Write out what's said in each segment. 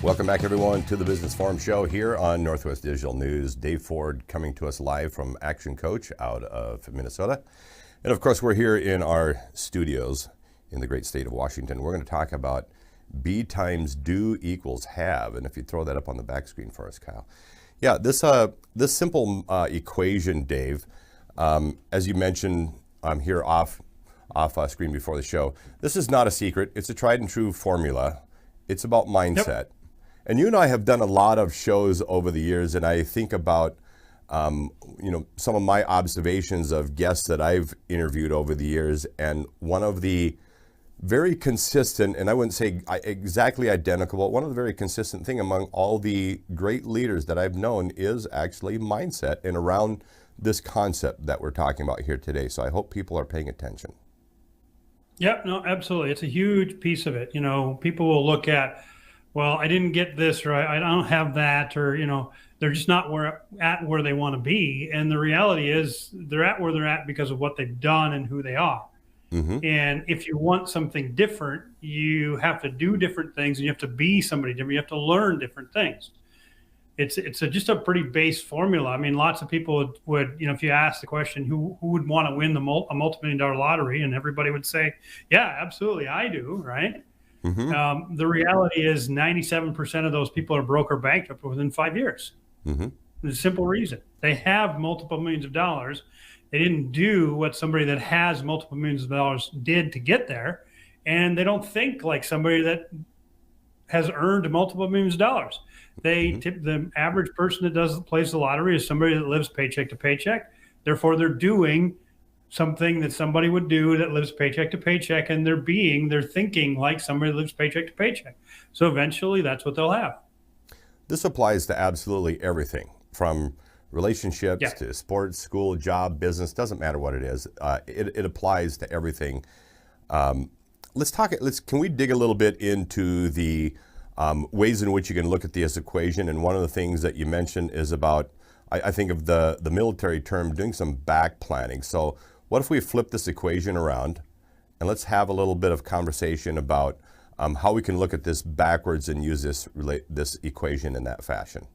Welcome back, everyone, to the Business Forum Show here on Northwest Digital News. Dave Ford coming to us live from ActionCOACH out of Minnesota. And of course, we're here in our studios in the great state of Washington. We're going to talk about B times do equals have. And if you throw that up on the back screen for us, Kyle. Yeah, this simple equation, Dave, as you mentioned here off screen before the show, this is not a secret. It's a tried and true formula. It's about mindset. Yep. And you and I have done a lot of shows over the years, and I think about some of my observations of guests that I've interviewed over the years, and one of the very consistent, and I wouldn't say exactly identical, but one of the very consistent thing among all the great leaders that I've known is actually mindset and around this concept that we're talking about here today. So I hope people are paying attention. Yeah, no, absolutely. It's a huge piece of it. People will look at, well, I didn't get this, or I don't have that, or, they're just not where they want to be. And the reality is they're at where they're at because of what they've done and who they are. Mm-hmm. And if you want something different, you have to do different things, and you have to be somebody different. You have to learn different things. It's just a pretty base formula. I mean, lots of people would if you ask the question, who would want to win a multi-million-dollar lottery, and everybody would say, yeah, absolutely, I do, right? Mm-hmm. The reality is 97% of those people are broke or bankrupt within 5 years. Mm-hmm. There's a simple reason. They have multiple millions of dollars. They didn't do what somebody that has multiple millions of dollars did to get there. And they don't think like somebody that has earned multiple millions of dollars. The average person that plays the lottery is somebody that lives paycheck to paycheck. Therefore, they're doing something that somebody would do that lives paycheck to paycheck, and they're thinking like somebody that lives paycheck to paycheck. So eventually that's what they'll have. This applies to absolutely everything, from relationships to sports, school, job, business, doesn't matter what it is. It applies to everything. Can we dig a little bit into the ways in which you can look at this equation? And one of the things that you mentioned is about, I think of the military term, doing some back planning. So what if we flip this equation around, and let's have a little bit of conversation about how we can look at this backwards and use this equation in that fashion?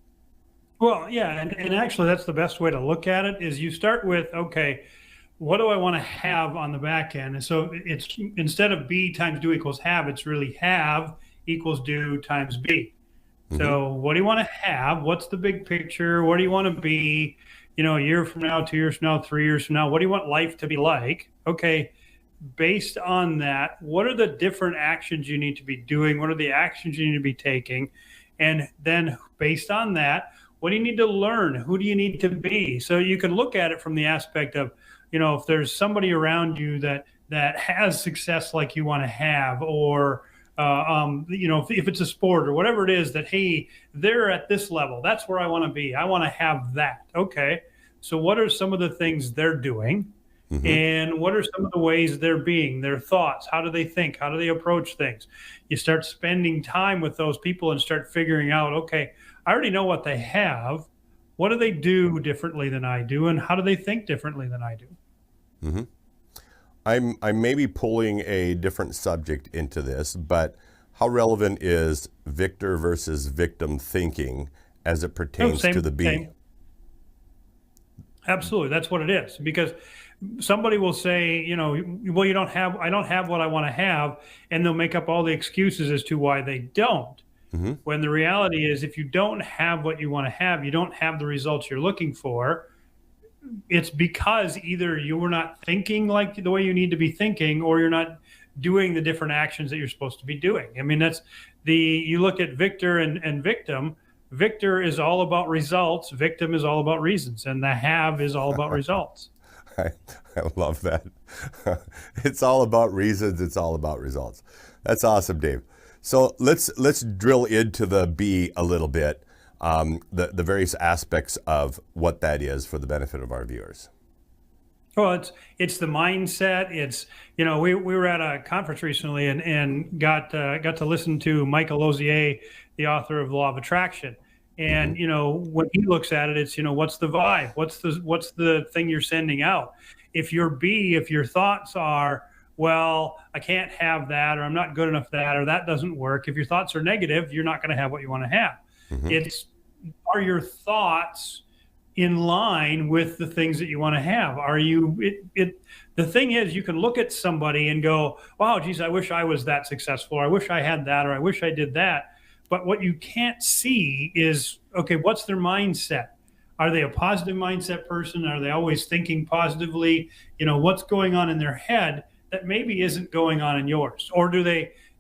Well, yeah, and actually that's the best way to look at it is you start with, okay, what do I want to have on the back end? And so it's, instead of B times do equals have, it's really have equals do times B. Mm-hmm. So what do you want to have? What's the big picture? What do you want to be, a year from now, 2 years from now, 3 years from now? What do you want life to be like? Okay, based on that, what are the different actions you need to be doing? What are the actions you need to be taking? And then based on that, what do you need to learn? Who do you need to be? So you can look at it from the aspect of, if there's somebody around you that has success like you want to have, or if it's a sport or whatever it is that, hey, they're at this level, that's where I want to be. I want to have that. Okay. So what are some of the things they're doing? Mm-hmm. And what are some of the ways they're being, their thoughts? How do they think? How do they approach things? You start spending time with those people and start figuring out, okay, I already know what they have. What do they do differently than I do? And how do they think differently than I do? Mm-hmm. I'm maybe pulling a different subject into this, but how relevant is victor versus victim thinking as it pertains to the B? Same. Absolutely, that's what it is. Because somebody will say, well, I don't have what I want to have, and they'll make up all the excuses as to why they don't. Mm-hmm. When the reality is, if you don't have what you want to have, you don't have the results you're looking for. It's because either you were not thinking like the way you need to be thinking, or you're not doing the different actions that you're supposed to be doing. I mean, you look at victor and victim. Victor is all about results. Victim is all about reasons. And the have is all about results. I love that. It's all about reasons. It's all about results. That's awesome, Dave. So let's drill into the B a little bit. The various aspects of what that is for the benefit of our viewers. Well, it's the mindset. It's, we were at a conference recently and got to listen to Michael Lozier, the author of The Law of Attraction. And, mm-hmm. When he looks at it, it's, what's the vibe? What's the thing you're sending out? If your thoughts are, well, I can't have that, or I'm not good enough for that, or that doesn't work. If your thoughts are negative, you're not going to have what you want to have. Are your thoughts in line with the things that you want to have? Are you, the thing is, you can look at somebody and go, wow, geez, I wish I was that successful, or I wish I had that, or I wish I did that. But what you can't see is, okay, what's their mindset? Are they a positive mindset person? Are they always thinking positively? What's going on in their head that maybe isn't going on in yours? Or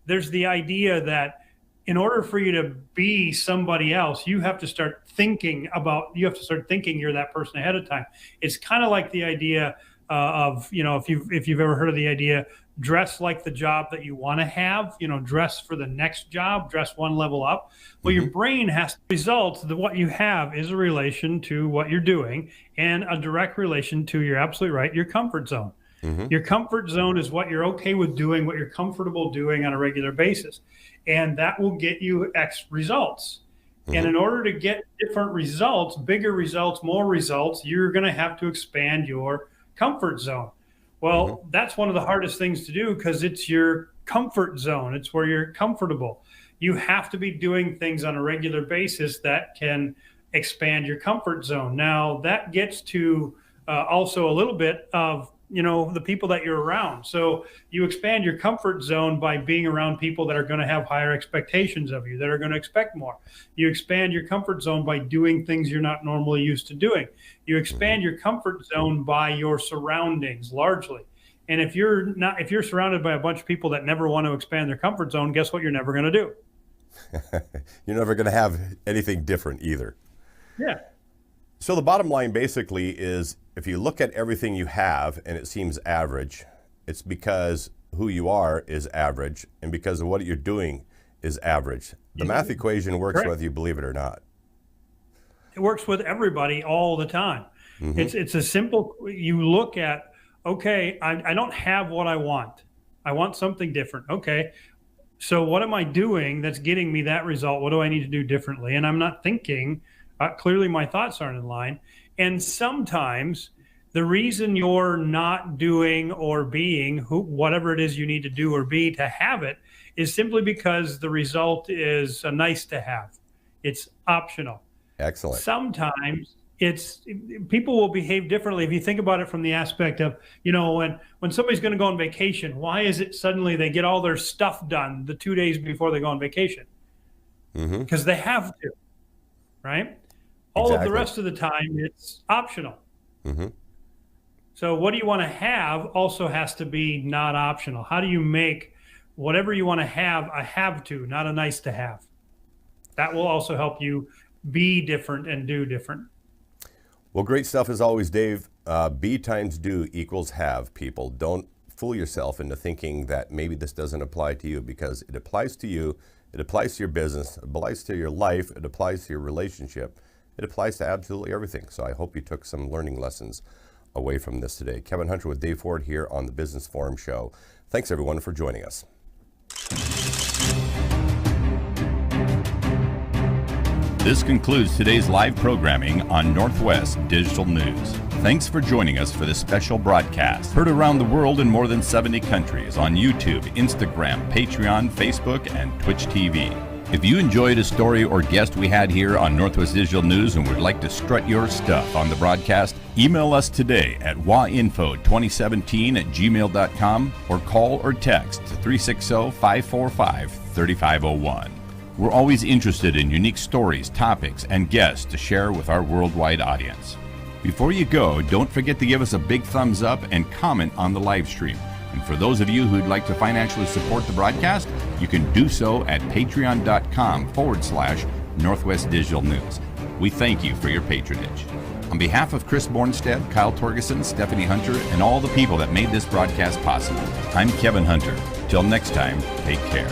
there's the idea that in order for you to be somebody else, you have to start thinking you're that person ahead of time. It's kind of like the idea of, if you've ever heard of the idea, dress like the job that you want to have, dress for the next job, dress one level up. Well, your brain has to result that what you have is a relation to what you're doing, and a direct relation to, you're absolutely right, your comfort zone. Your comfort zone is what you're okay with doing, what you're comfortable doing on a regular basis. And that will get you X results. And in order to get different results, bigger results, more results, you're going to have to expand your comfort zone. Well, that's one of the hardest things to do, because it's your comfort zone. It's where you're comfortable. You have to be doing things on a regular basis that can expand your comfort zone. Now, that gets to also a little bit of the people that you're around. So you expand your comfort zone by being around people that are going to have higher expectations of you, that are going to expect more. You expand your comfort zone by doing things you're not normally used to doing. You expand your comfort zone by your surroundings largely. And if you're surrounded by a bunch of people that never want to expand their comfort zone, guess what you're never going to do? You're never going to have anything different either. Yeah. So the bottom line basically is, if you look at everything you have and it seems average, it's because who you are is average, and because of what you're doing is average. The math equation works whether you believe it or not. It works with everybody all the time. It's a simple, you look at, okay, I don't have what I want. I want something different. Okay, so what am I doing that's getting me that result? What do I need to do differently? And I'm not thinking, clearly my thoughts aren't in line. And sometimes the reason you're not doing or being whatever it is you need to do or be to have it is simply because the result is a nice to have. It's optional. Excellent. Sometimes people will behave differently. If you think about it from the aspect of, when somebody's going to go on vacation, why is it suddenly they get all their stuff done the 2 days before they go on vacation? Because they have to, right? All of the rest of the time, it's optional. So what do you want to have also has to be not optional. How do you make whatever you want to have a have to, not a nice to have? That will also help you be different and do different. Well, great stuff as always, Dave. Be times do equals have, people. Don't fool yourself into thinking that maybe this doesn't apply to you, because it applies to you. It applies to your business. It applies to your life. It applies to your relationship. It applies to absolutely everything. So I hope you took some learning lessons away from this today. Kevin Hunter with Dave Ford here on the Business Forum Show. Thanks, everyone, for joining us. This concludes today's live programming on Northwest Digital News. Thanks for joining us for this special broadcast. Heard around the world in more than 70 countries on YouTube, Instagram, Patreon, Facebook, and Twitch TV. If you enjoyed a story or guest we had here on Northwest Digital News and would like to strut your stuff on the broadcast, email us today at wainfo2017@gmail.com or call or text to 360-545-3501. We're always interested in unique stories, topics, and guests to share with our worldwide audience. Before you go, don't forget to give us a big thumbs up and comment on the live stream. And for those of you who'd like to financially support the broadcast, you can do so at patreon.com/Northwest Digital News. We thank you for your patronage. On behalf of Chris Bornstead, Kyle Torgeson, Stephanie Hunter, and all the people that made this broadcast possible, I'm Kevin Hunter. Till next time, take care.